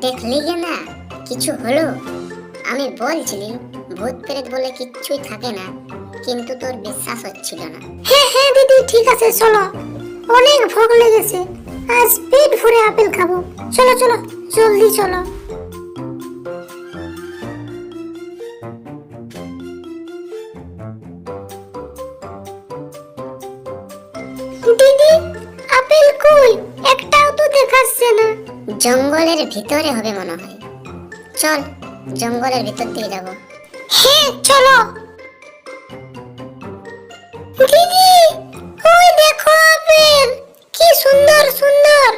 দেখলি না কিছু হলো? আমি বলছিলি ভূত প্রেত বলে কিচ্ছুই থাকে না, কিন্তু তোর বিশ্বাস হচ্ছিল না। হ্যাঁ হ্যাঁ দিদি, ঠিক আছে চলো, অনেক ভোগ লেগেছে, আজ পেট ভরে আপেল খাবো। চলো চলো, জলদি চলো। দিদি, আপেল কই? একটাও তো দেখাচ্ছে না। জঙ্গলের ভিতরে হবে মনে হয়, চল জঙ্গলের ভিতর দিকে যাবো। হ্যাঁ চলো। দিদি, ওই দেখো আপেল, কি সুন্দর সুন্দর।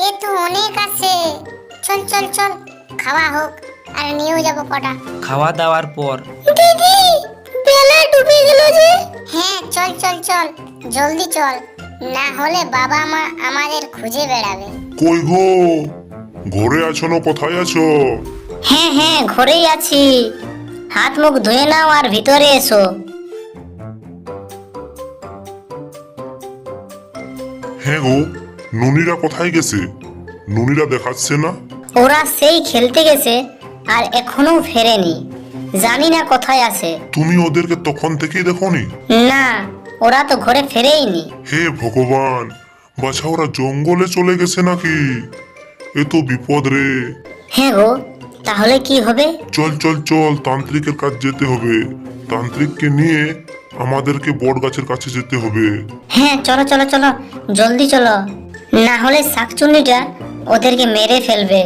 এ তো অনেক আছে, চল চল চল, খাওয়া হোক আর নিয়েও যাবো কটা। খাওয়া দাওয়ার পর দিদি, বেলা ডুবে গেল যে। হ্যাঁ চল চল চল, জলদি চল, না হলে বাবা মা আমাদের খুঁজে বেড়াবে। কই গো, ঘরে আছো না কোথায় আছো? হ্যাঁ হ্যাঁ, ঘরেই আছি। হাত মুখ ধুয়ে নাও আর ভিতরে এসো। হ্যাঁ গো, ননিরা কোথায় গেছে? ননিরা দেখাচ্ছে না। ওরা সেই খেলতে গেছে আর এখনো ফেরেনি, জানি না কোথায় আছে। তুমি ওদেরকে তখন থেকেই দেখোনি? না, ওরা তো ঘরে ফেরেইনি। হে ভগবান, বাছা ওরা জঙ্গলে চলে গেছে নাকি? এ তো বিপদ রে। হ্যাঁ গো, তাহলে কি হবে? চল চল চল, তান্ত্রিকের কাছে যেতে হবে। তান্ত্রিককে নিয়ে আমাদেরকে বট গাছের কাছে যেতে হবে। হ্যাঁ চলো চলো চলো, জলদি চলো, না হলে শাকচুন্নিটা ওদেরকে মেরে ফেলবে।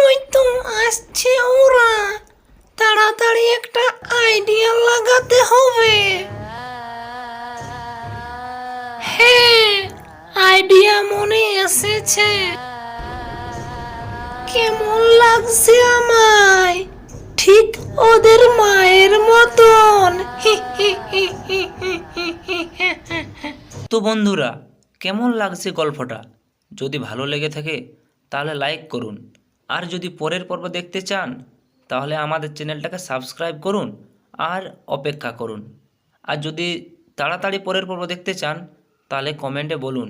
ওই তো আসছে ওরা, তাড়াতাড়ি একটা আইডিয়া লাগাতে হবে। হ্যাঁ, আইডিয়া মনে এসেছে। কেমন লাগছে আমায়? ঠিক ওদের মায়ের মতন। তো বন্ধুরা, কেমন লাগছে গল্পটা? যদি ভালো লেগে থাকে তাহলে লাইক করুন, আর যদি পরের পর্ব দেখতে চান তাহলে আমাদের চ্যানেলটাকে সাবস্ক্রাইব করুন আর অপেক্ষা করুন। আর যদি তাড়াতাড়ি পরের পর্ব দেখতে চান তাহলে কমেন্টে বলুন।